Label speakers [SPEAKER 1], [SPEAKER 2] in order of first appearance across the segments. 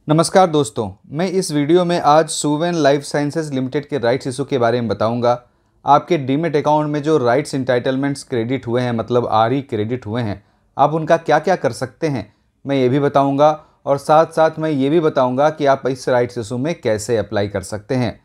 [SPEAKER 1] नमस्कार दोस्तों, मैं इस वीडियो में आज सुवेन लाइफ साइंसेज लिमिटेड के राइट्स इशू के बारे में बताऊंगा। आपके डीमेट अकाउंट में जो राइट्स इंटाइटलमेंट्स क्रेडिट हुए हैं, मतलब आरई क्रेडिट हुए हैं, आप उनका क्या क्या कर सकते हैं मैं ये भी बताऊंगा। और साथ साथ मैं ये भी बताऊंगा कि आप इस राइट्स इशू में कैसे अप्लाई कर सकते हैं।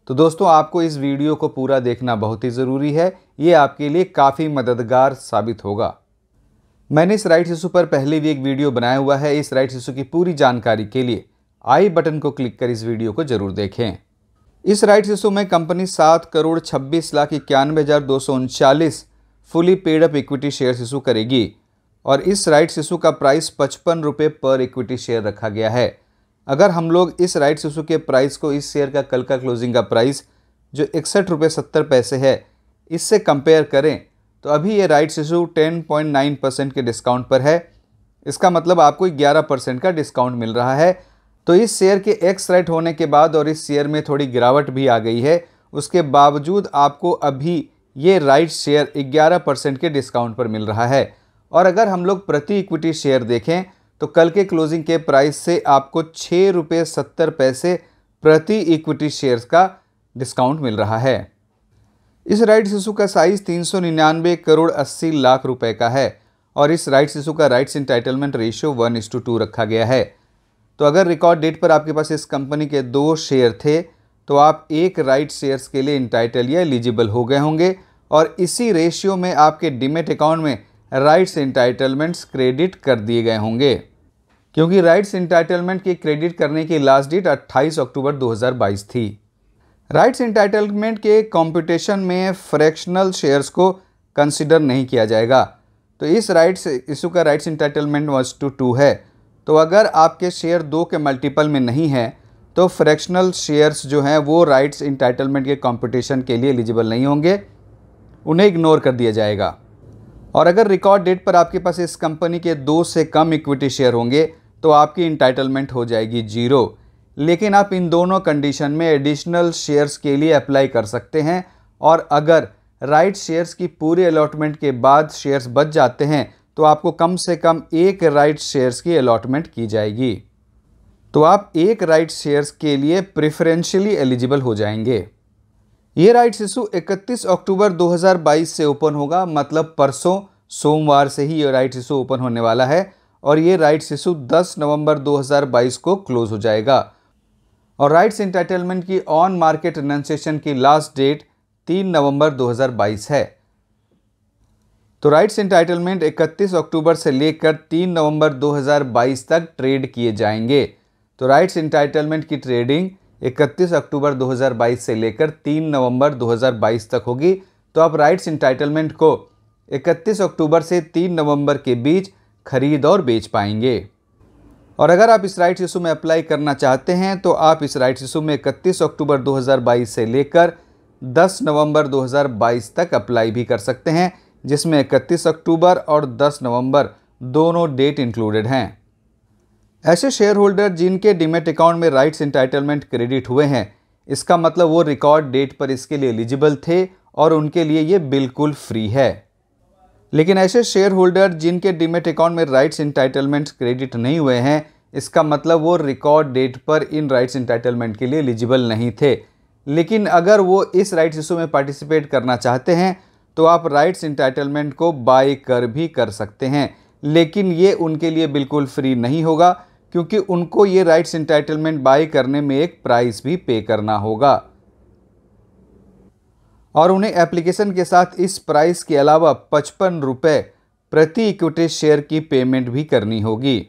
[SPEAKER 1] तो दोस्तों, आपको इस वीडियो को पूरा देखना बहुत ही ज़रूरी है। ये आपके लिए काफ़ी मददगार साबित होगा। मैंने इस राइट्स इशू पर पहले भी एक वीडियो बनाया हुआ है। इस राइट्स इशू की पूरी जानकारी के लिए आई बटन को क्लिक कर इस वीडियो को जरूर देखें। इस राइट्स इशू में company 7,26,91,239 fully paid up equity shares issue करेगी और इस राइट्स इशू का प्राइस 55 रुपये पर इक्विटी शेयर रखा गया है। अगर हम लोग इस राइट्स इशू के प्राइस को इस शेयर का कल का क्लोजिंग का प्राइस जो 61 रुपये 70 पैसे है, इससे कंपेयर करें तो अभी ये राइट्स इशू 10.9% के डिस्काउंट पर है। इसका मतलब आपको 11% का डिस्काउंट मिल रहा है। तो इस शेयर के एक्स राइट होने के बाद और इस शेयर में थोड़ी गिरावट भी आ गई है, उसके बावजूद आपको अभी ये राइट शेयर 11% के डिस्काउंट पर मिल रहा है। और अगर हम लोग प्रति इक्विटी शेयर देखें तो कल के क्लोजिंग के प्राइस से आपको 6 रुपये 70 पैसे प्रति इक्विटी शेयर्स का डिस्काउंट मिल रहा है। इस राइट्स इशू का साइज 399 करोड़ 80 लाख रुपए का है और इस राइट्स इशू का राइट्स इंटाइटलमेंट रेशियो 1:2 रखा गया है। तो अगर रिकॉर्ड डेट पर आपके पास इस कंपनी के 2 शेयर थे तो आप एक राइट शेयर्स के लिए इंटाइटल या एलिजिबल हो गए होंगे और इसी रेशियो में आपके डीमेट अकाउंट में राइट्स इंटाइटलमेंट्स क्रेडिट कर दिए गए होंगे, क्योंकि राइट्स इंटाइटलमेंट की क्रेडिट करने की लास्ट डेट 28 अक्टूबर 2022 थी। राइट्स इंटाइटलमेंट के कंप्यूटेशन में फ्रैक्शनल शेयर्स को कंसिडर नहीं किया जाएगा। तो इस राइट्स इशू का राइट्स इंटाइटलमेंट 1:2 है। तो अगर आपके शेयर 2 के मल्टीपल में नहीं है तो फ्रैक्शनल शेयर्स जो हैं वो राइट्स इंटाइटलमेंट के कंप्यूटेशन के लिए एलिजिबल नहीं होंगे, उन्हें इग्नोर कर दिया जाएगा। और अगर रिकॉर्ड डेट पर आपके पास इस कंपनी के 2 से कम इक्विटी शेयर होंगे तो आपकी इंटाइटलमेंट हो जाएगी 0। लेकिन आप इन दोनों कंडीशन में एडिशनल शेयर्स के लिए अप्लाई कर सकते हैं और अगर राइट शेयर्स की पूरी अलॉटमेंट के बाद शेयर्स बच जाते हैं तो आपको कम से कम एक राइट शेयर्स की अलॉटमेंट की जाएगी। तो आप एक राइट शेयर्स के लिए प्रेफरेंशियली एलिजिबल हो जाएंगे। ये राइट्स इशू 31 अक्टूबर 2022 से ओपन होगा, मतलब परसों सोमवार से ही ये राइट्स इशू ओपन होने वाला है और ये राइट्स इशू 10 नवंबर 2022 को क्लोज हो जाएगा। और राइट्स इंटाइटलमेंट की ऑन मार्केट रिनंसिएशन की लास्ट डेट 3 नवंबर 2022 है। तो राइट्स इंटाइटलमेंट 31 अक्टूबर से लेकर 3 नवंबर 2022 तक ट्रेड किए जाएंगे। तो राइट्स इंटाइटलमेंट की ट्रेडिंग 31 अक्टूबर 2022 से लेकर 3 नवंबर 2022 तक होगी। तो आप राइट्स इंटाइटलमेंट को 31 अक्टूबर से 3 नवंबर के बीच खरीद और बेच पाएंगे। और अगर आप इस राइट्स इशू में अप्लाई करना चाहते हैं तो आप इस राइट्स इशू में 31 अक्टूबर 2022 से लेकर 10 नवंबर 2022 तक अप्लाई भी कर सकते हैं, जिसमें 31 अक्टूबर और 10 नवंबर दोनों डेट इंक्लूडेड हैं। ऐसे शेयर होल्डर जिनके डीमेट अकाउंट में राइट्स इंटाइटलमेंट क्रेडिट हुए हैं, इसका मतलब वो रिकॉर्ड डेट पर इसके लिए एलिजिबल थे और उनके लिए ये बिल्कुल फ्री है। लेकिन ऐसे शेयर होल्डर जिनके डीमेट अकाउंट में राइट्स इंटाइटलमेंट्स क्रेडिट नहीं हुए हैं, इसका मतलब वो रिकॉर्ड डेट पर इन राइट्स इंटाइटलमेंट के लिए एलिजिबल नहीं थे। लेकिन अगर वो इस राइट्स इशू में पार्टिसिपेट करना चाहते हैं तो आप राइट्स इंटाइटलमेंट को बाय कर भी कर सकते हैं, लेकिन ये उनके लिए बिल्कुल फ्री नहीं होगा, क्योंकि उनको ये राइट्स इंटाइटलमेंट बाय करने में एक प्राइस भी पे करना होगा और उन्हें एप्लीकेशन के साथ इस प्राइस के अलावा 55 रुपये प्रति इक्विटी शेयर की पेमेंट भी करनी होगी।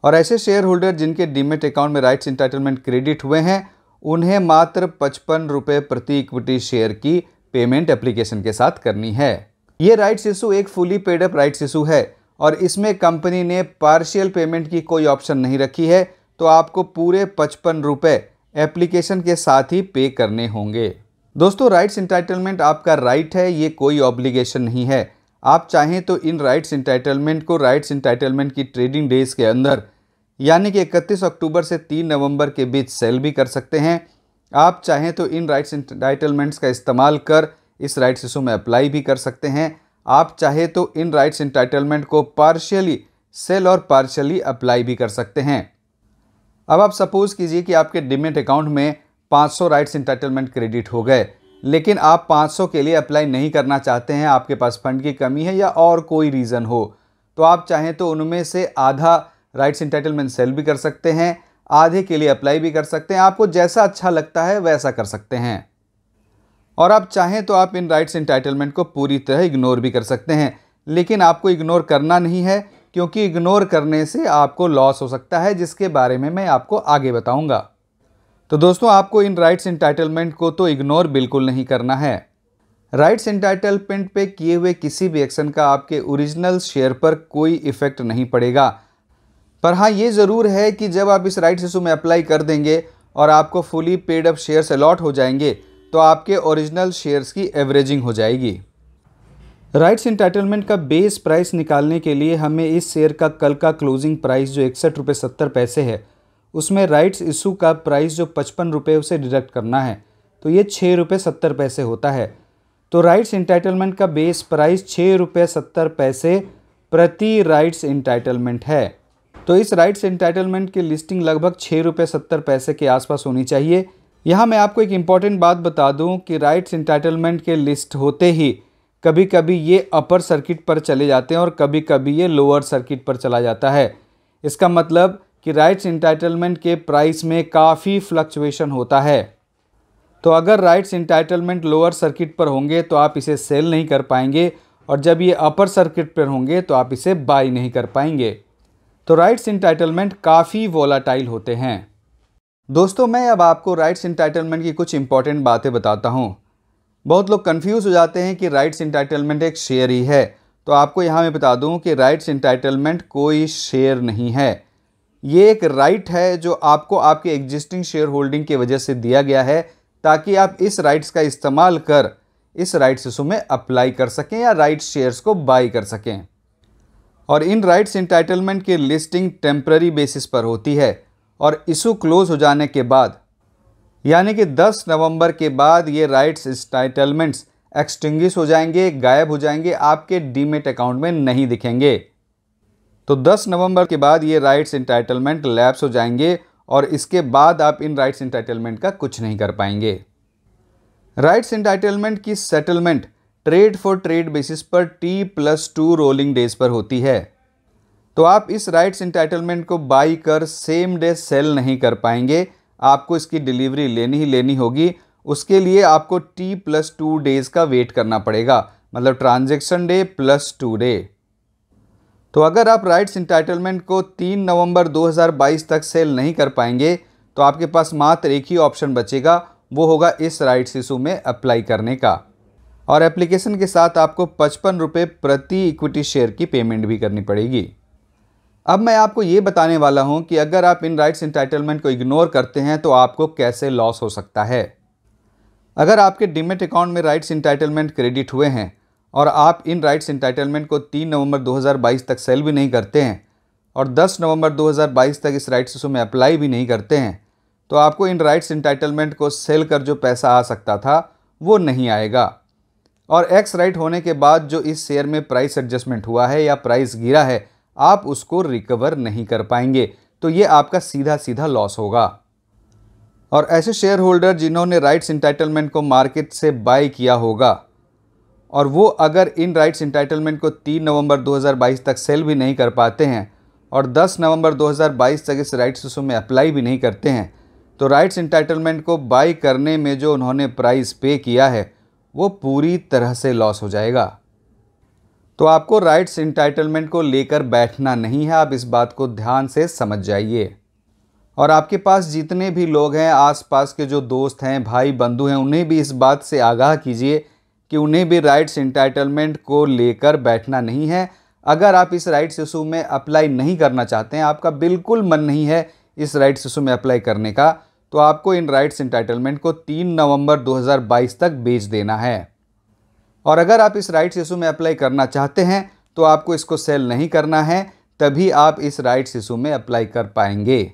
[SPEAKER 1] और ऐसे शेयर होल्डर जिनके डीमेट अकाउंट में राइट्स इंटाइटलमेंट क्रेडिट हुए हैं, उन्हें मात्र 55 रुपये प्रति इक्विटी शेयर की पेमेंट एप्लीकेशन के साथ करनी है। ये राइट्स इशू एक fully paid up rights issue है और इसमें कंपनी ने पार्शियल पेमेंट की कोई ऑप्शन नहीं रखी है। तो आपको पूरे 55 रुपये एप्लीकेशन के साथ ही पे करने होंगे। दोस्तों, राइट्स इंटाइटलमेंट आपका राइट है, ये कोई ऑब्लिगेशन नहीं है। आप चाहें तो इन राइट्स इंटाइटलमेंट को राइट्स इंटाइटलमेंट की ट्रेडिंग डेज के अंदर, यानी कि 31 अक्टूबर से 3 नवंबर के बीच सेल भी कर सकते हैं। आप चाहें तो इन राइट्स इंटाइटलमेंट्स का इस्तेमाल कर इस राइट्स इशू में अप्लाई भी कर सकते हैं। आप चाहे तो इन राइट्स इंटाइटलमेंट को पार्शियली सेल और पार्शियली अप्लाई भी कर सकते हैं। अब आप सपोज कीजिए कि आपके डीमैट अकाउंट में 500 राइट्स इंटाइटलमेंट क्रेडिट हो गए, लेकिन आप 500 के लिए अप्लाई नहीं करना चाहते हैं, आपके पास फंड की कमी है या और कोई रीज़न हो, तो आप चाहें तो उनमें से आधा राइट्स इंटाइटलमेंट सेल भी कर सकते हैं, आधे के लिए अप्लाई भी कर सकते हैं। आपको जैसा अच्छा लगता है वैसा कर सकते हैं। और आप चाहें तो आप इन राइट्स इंटाइटलमेंट को पूरी तरह इग्नोर भी कर सकते हैं, लेकिन आपको इग्नोर करना नहीं है, क्योंकि इग्नोर करने से आपको लॉस हो सकता है, जिसके बारे में मैं आपको आगे बताऊंगा। तो दोस्तों, आपको इन राइट्स इंटाइटलमेंट को तो इग्नोर बिल्कुल नहीं करना है। राइट्स इंटाइटलमेंट पे किए हुए किसी भी एक्शन का आपके ओरिजिनल शेयर पर कोई इफेक्ट नहीं पड़ेगा। पर हाँ, ये ज़रूर है कि जब आप इस राइट्स इशू में अप्लाई कर देंगे और आपको fully paid up shares allot हो जाएंगे, तो आपके ओरिजिनल शेयर्स की एवरेजिंग हो जाएगी। राइट्स इंटाइटलमेंट का बेस प्राइस निकालने के लिए हमें इस शेयर का कल का क्लोजिंग प्राइस जो 61.70 है, उसमें राइट्स इशू का प्राइस जो 55 रुपये उसे डिडक्ट करना है, तो ये 6.70 होता है। तो राइट्स इंटाइटलमेंट का बेस प्राइस 6.70 प्रति राइट्स इंटाइटलमेंट है। तो इस राइट्स इंटाइटलमेंट की लिस्टिंग लगभग 6.70 के आसपास होनी चाहिए। यहाँ मैं आपको एक इम्पॉर्टेंट बात बता दूँ कि राइट्स इंटाइटलमेंट के लिस्ट होते ही कभी कभी ये अपर सर्किट पर चले जाते हैं और कभी कभी ये लोअर सर्किट पर चला जाता है। इसका मतलब कि राइट्स इंटाइटलमेंट के प्राइस में काफ़ी फ्लक्चुएशन होता है। तो अगर राइट्स इंटाइटलमेंट लोअर सर्किट पर होंगे तो आप इसे सेल नहीं कर पाएंगे, और जब ये अपर सर्किट पर होंगे तो आप इसे बाई नहीं कर पाएंगे। तो राइट्स इंटाइटलमेंट काफ़ी वोलाटाइल होते हैं। दोस्तों, मैं अब आपको राइट्स इंटाइटलमेंट की कुछ इंपॉर्टेंट बातें बताता हूँ। बहुत लोग कंफ्यूज हो जाते हैं कि राइट्स इंटाइटलमेंट एक शेयर ही है, तो आपको यहाँ मैं बता दूँ कि राइट्स इंटाइटलमेंट कोई शेयर नहीं है। ये एक राइट है जो आपको आपके एग्जिस्टिंग शेयर होल्डिंग की वजह से दिया गया है, ताकि आप इस राइट्स का इस्तेमाल कर इस राइट्स इशू में अप्लाई कर सकें या राइट्स शेयर्स को बाई कर सकें। और इन राइट्स इंटाइटलमेंट की लिस्टिंग टेम्पररी बेसिस पर होती है, और इशू क्लोज हो जाने के बाद यानी कि 10 नवंबर के बाद ये राइट्स इंटाइटलमेंट्स एक्सटिंग्विश हो जाएंगे, गायब हो जाएंगे, आपके डीमेट अकाउंट में नहीं दिखेंगे। तो 10 नवंबर के बाद ये राइट्स इंटाइटलमेंट लैप्स हो जाएंगे, और इसके बाद आप इन राइट्स इंटाइटलमेंट का कुछ नहीं कर पाएंगे। राइट्स इंटाइटलमेंट की settlement trade for trade basis पर T+2 रोलिंग डेज पर होती है। तो आप इस राइट्स इंटाइटलमेंट को बाई कर सेम डे सेल नहीं कर पाएंगे, आपको इसकी डिलीवरी लेनी ही लेनी होगी। उसके लिए आपको T+2 डेज का वेट करना पड़ेगा, मतलब ट्रांजैक्शन डे +2 डे। तो अगर आप राइट्स इंटाइटलमेंट को 3 नवंबर 2022 तक सेल नहीं कर पाएंगे, तो आपके पास मात्र एक ही ऑप्शन बचेगा, वो होगा इस राइट्स इशू में अप्लाई करने का। और एप्लीकेशन के साथ आपको 55 रुपये प्रति इक्विटी शेयर की पेमेंट भी करनी पड़ेगी। अब मैं आपको ये बताने वाला हूँ कि अगर आप इन राइट्स इंटाइटलमेंट को इग्नोर करते हैं तो आपको कैसे लॉस हो सकता है। अगर आपके डीमेट अकाउंट में राइट्स इंटाइटलमेंट क्रेडिट हुए हैं और आप इन राइट्स इंटाइटलमेंट को 3 नवंबर 2022 तक सेल भी नहीं करते हैं और 10 नवंबर 2022 तक इस राइट्स इशू में अप्लाई भी नहीं करते हैं, तो आपको इन राइट्स इंटाइटलमेंट को सेल कर जो पैसा आ सकता था वो नहीं आएगा। और एक्स राइट होने के बाद जो इस शेयर में प्राइस एडजस्टमेंट हुआ है या प्राइस गिरा है, आप उसको रिकवर नहीं कर पाएंगे। तो ये आपका सीधा सीधा लॉस होगा। और ऐसे शेयर होल्डर जिन्होंने राइट्स इंटाइटलमेंट को मार्केट से बाय किया होगा और वो अगर इन राइट्स इंटाइटलमेंट को 3 नवंबर 2022 तक सेल भी नहीं कर पाते हैं और 10 नवंबर 2022 तक इस राइट्स इशू में अप्लाई भी नहीं करते हैं, तो राइट्स इंटाइटलमेंट को बाय करने में जो उन्होंने प्राइस पे किया है वो पूरी तरह से लॉस हो जाएगा। तो आपको राइट्स इंटाइटलमेंट को लेकर बैठना नहीं है, आप इस बात को ध्यान से समझ जाइए। और आपके पास जितने भी लोग हैं, आसपास के जो दोस्त हैं, भाई बंधु हैं, उन्हें भी इस बात से आगाह कीजिए कि उन्हें भी राइट्स इंटाइटलमेंट को लेकर बैठना नहीं है। अगर आप इस राइट्स इशू में अप्लाई नहीं करना चाहते हैं, आपका बिल्कुल मन नहीं है इस राइट्स इशू में अप्लाई करने का, तो आपको इन राइट्स इंटाइटलमेंट को 3 नवंबर 2022 तक बेच देना है। और अगर आप इस राइट्स इशू में अप्लाई करना चाहते हैं तो आपको इसको सेल नहीं करना है, तभी आप इस राइट्स इशू में अप्लाई कर पाएंगे।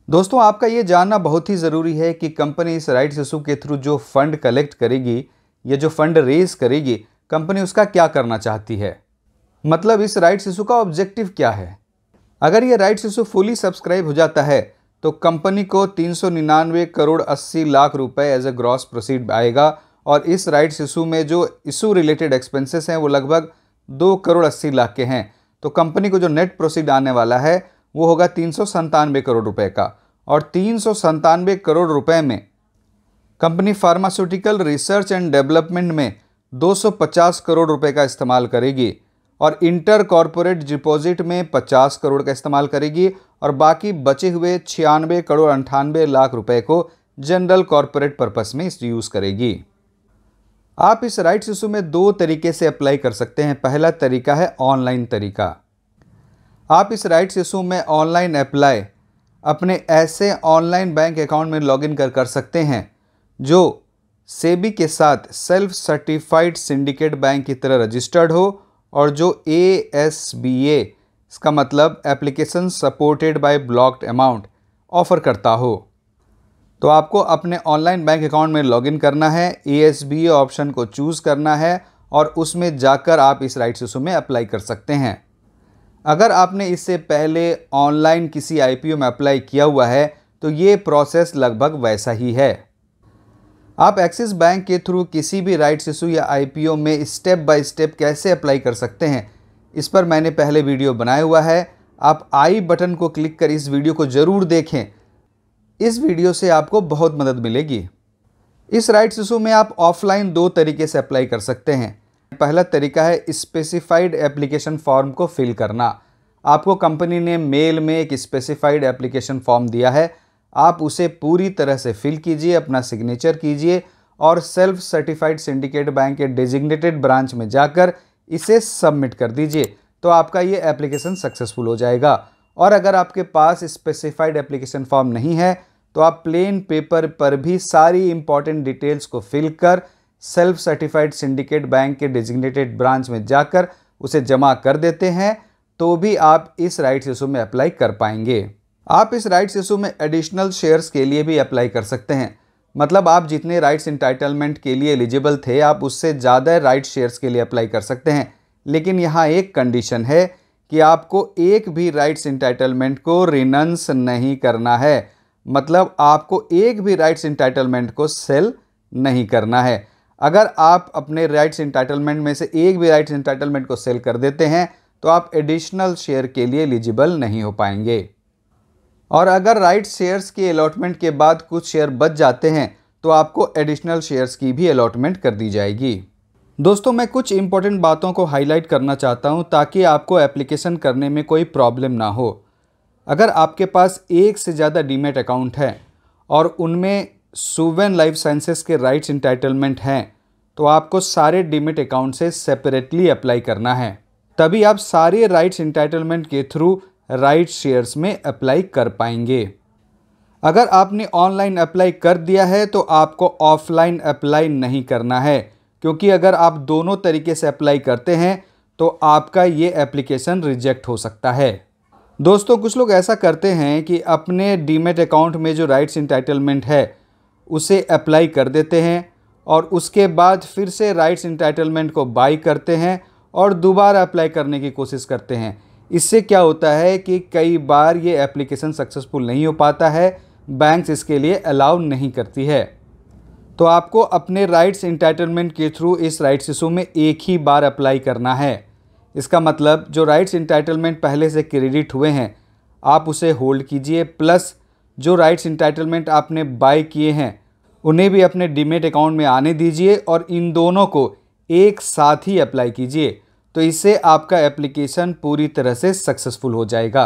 [SPEAKER 1] दोस्तों, आपका ये जानना बहुत ही ज़रूरी है कि कंपनी इस राइट्स इशू के थ्रू जो फंड कलेक्ट करेगी या जो फंड रेज करेगी, कंपनी उसका क्या करना चाहती है। मतलब इस राइट्स इशू का ऑब्जेक्टिव क्या है। अगर ये राइट्स इशू फुली सब्सक्राइब हो जाता है तो कंपनी को 399 करोड़ 80 लाख रुपए एज ए ग्रॉस प्रोसीड आएगा और इस राइट्स इशू में जो इशू रिलेटेड एक्सपेंसेस हैं वो लगभग 2 करोड़ 80 लाख के हैं। तो कंपनी को जो नेट प्रोसीड आने वाला है वो होगा 397 करोड़ रुपए का। और 397 करोड़ रुपए में company pharmaceutical research and development में 250 करोड़ रुपए का इस्तेमाल करेगी और इंटर कॉरपोरेट डिपॉजिट में 50 करोड़ का इस्तेमाल करेगी और बाकी बचे हुए 96 करोड़ 98 लाख रुपए को जनरल कॉरपोरेट पर्पस में यूज़ करेगी। आप इस राइट्स इशू में 2 तरीके से अप्लाई कर सकते हैं। पहला तरीका है ऑनलाइन तरीका। आप इस राइट्स इशू में ऑनलाइन अप्लाई अपने ऐसे ऑनलाइन बैंक अकाउंट में लॉगिन कर सकते हैं जो सेबी के साथ सेल्फ सर्टिफाइड सिंडिकेट बैंक की तरह रजिस्टर्ड हो और जो ASBA, इसका मतलब application supported by blocked amount, offer करता हो। तो आपको अपने ऑनलाइन बैंक अकाउंट में लॉगिन करना है, ASBA ऑप्शन को चूज़ करना है और उसमें जाकर आप इस राइट्स इशू में अप्लाई कर सकते हैं। अगर आपने इससे पहले ऑनलाइन किसी IPO में अप्लाई किया हुआ है तो ये प्रोसेस लगभग वैसा ही है। आप एक्सिस बैंक के थ्रू किसी भी राइट्स इशू या IPO में स्टेप बाय स्टेप कैसे अप्लाई कर सकते हैं, इस पर मैंने पहले वीडियो बनाया हुआ है। आप आई बटन को क्लिक कर इस वीडियो को ज़रूर देखें। इस वीडियो से आपको बहुत मदद मिलेगी। इस राइट्स इशू में आप ऑफलाइन 2 तरीके से अप्लाई कर सकते हैं। पहला तरीका है स्पेसिफाइड एप्लीकेशन फॉर्म को फिल करना। आपको कंपनी ने मेल में एक स्पेसिफाइड एप्लीकेशन फॉर्म दिया है, आप उसे पूरी तरह से फिल कीजिए, अपना सिग्नेचर कीजिए और सेल्फ सर्टिफाइड सिंडिकेट बैंक के डेजिग्नेटेड ब्रांच में जाकर इसे सबमिट कर दीजिए, तो आपका ये एप्लीकेशन सक्सेसफुल हो जाएगा। और अगर आपके पास स्पेसिफाइड एप्लीकेशन फॉर्म नहीं है तो आप प्लेन पेपर पर भी सारी इंपॉर्टेंट डिटेल्स को फिल कर सेल्फ सर्टिफाइड सिंडिकेट बैंक के डेजिग्नेटेड ब्रांच में जाकर उसे जमा कर देते हैं, तो भी आप इस राइट्स इशू में अप्लाई कर पाएंगे। आप इस राइट्स इशू में एडिशनल शेयर्स के लिए भी अप्लाई कर सकते हैं। मतलब आप जितने राइट्स इंटाइटलमेंट के लिए एलिजिबल थे, आप उससे ज़्यादा राइट शेयर्स के लिए अप्लाई कर सकते हैं। लेकिन यहाँ एक कंडीशन है कि आपको एक भी राइट्स इंटाइटलमेंट को रिनंस नहीं करना है। मतलब आपको एक भी राइट्स इंटाइटलमेंट को सेल नहीं करना है। अगर आप अपने राइट्स इंटाइटलमेंट में से एक भी राइट्स इंटाइटलमेंट को सेल कर देते हैं तो आप एडिशनल शेयर के लिए एलिजिबल नहीं हो पाएंगे। और अगर राइट्स शेयर्स की अलॉटमेंट के बाद कुछ शेयर बच जाते हैं तो आपको एडिशनल शेयर्स की भी अलॉटमेंट कर दी जाएगी। दोस्तों, मैं कुछ इंपॉर्टेंट बातों को हाईलाइट करना चाहता हूं ताकि आपको एप्लीकेशन करने में कोई प्रॉब्लम ना हो। अगर आपके पास एक से ज़्यादा डीमैट अकाउंट है और उनमें सुवेन लाइफ साइंसेस के राइट्स इंटाइटलमेंट हैं तो आपको सारे डीमैट अकाउंट से सेपरेटली अप्लाई करना है, तभी आप सारे राइट्स इंटाइटलमेंट के थ्रू राइट शेयर्स में अप्लाई कर पाएंगे। अगर आपने ऑनलाइन अप्लाई कर दिया है तो आपको ऑफलाइन अप्लाई नहीं करना है, क्योंकि अगर आप दोनों तरीके से अप्लाई करते हैं तो आपका ये एप्लीकेशन रिजेक्ट हो सकता है। दोस्तों, कुछ लोग ऐसा करते हैं कि अपने डीमैट अकाउंट में जो राइट्स इंटाइटलमेंट है उसे अप्लाई कर देते हैं और उसके बाद फिर से राइट्स इंटाइटलमेंट को बाई करते हैं और दोबारा अप्लाई करने की कोशिश करते हैं। इससे क्या होता है कि कई बार ये एप्लीकेशन सक्सेसफुल नहीं हो पाता है, बैंक्स इसके लिए अलाउ नहीं करती है। तो आपको अपने राइट्स इंटाइटलमेंट के थ्रू इस राइट्स इशू में एक ही बार अप्लाई करना है। इसका मतलब जो राइट्स इंटाइटलमेंट पहले से क्रेडिट हुए हैं आप उसे होल्ड कीजिए, प्लस जो राइट्स इंटाइटलमेंट आपने बाय किए हैं उन्हें भी अपने डीमैट अकाउंट में आने दीजिए और इन दोनों को एक साथ ही अप्लाई कीजिए, तो इससे आपका एप्लीकेशन पूरी तरह से सक्सेसफुल हो जाएगा।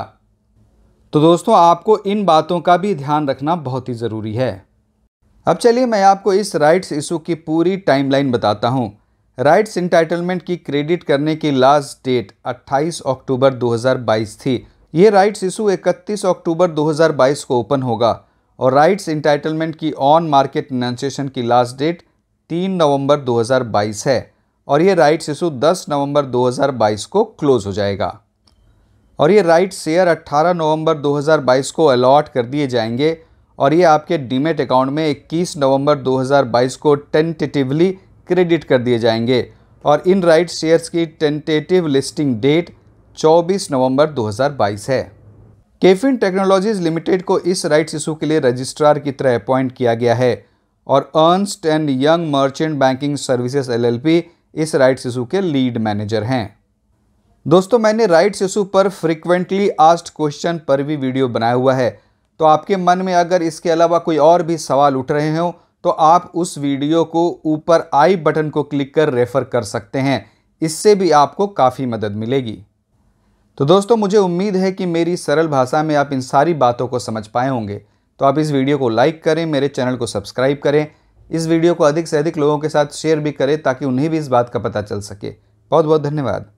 [SPEAKER 1] तो दोस्तों, आपको इन बातों का भी ध्यान रखना बहुत ही ज़रूरी है। अब चलिए मैं आपको इस राइट्स इशू की पूरी टाइमलाइन बताता हूँ। राइट्स इंटाइटलमेंट की क्रेडिट करने की लास्ट डेट 28 अक्टूबर 2022 थी। ये राइट्स इशू 31 अक्टूबर 2022 को ओपन होगा और राइट्स इंटाइटलमेंट की ऑन मार्केट इनंसिएशन की लास्ट डेट 3 नवंबर 2022 है और ये राइट्स इशू 10 नवंबर 2022 को क्लोज हो जाएगा। और ये राइट्स शेयर 18 नवंबर 2022 को अलॉट कर दिए जाएंगे और ये आपके डीमैट अकाउंट में 21 नवंबर 2022 को टेंटेटिवली क्रेडिट कर दिए जाएंगे और इन राइट्स शेयर्स की टेंटेटिव लिस्टिंग डेट 24 नवंबर 2022 है। केफिन टेक्नोलॉजीज लिमिटेड को इस राइट्स इशू के लिए रजिस्ट्रार की तरह अपॉइंट किया गया है और Ernst and young merchant banking services LLP इस राइट्स इशू के लीड मैनेजर हैं। दोस्तों, मैंने राइट्स इशू पर फ्रीक्वेंटली आस्क्ड क्वेश्चन पर भी वीडियो बनाया हुआ है, तो आपके मन में अगर इसके अलावा कोई और भी सवाल उठ रहे हो तो आप उस वीडियो को ऊपर आई बटन को क्लिक कर रेफर कर सकते हैं। इससे भी आपको काफ़ी मदद मिलेगी। तो दोस्तों, मुझे उम्मीद है कि मेरी सरल भाषा में आप इन सारी बातों को समझ पाए होंगे। तो आप इस वीडियो को लाइक करें, मेरे चैनल को सब्सक्राइब करें, इस वीडियो को अधिक से अधिक लोगों के साथ शेयर भी करें ताकि उन्हें भी इस बात का पता चल सके। बहुत बहुत धन्यवाद।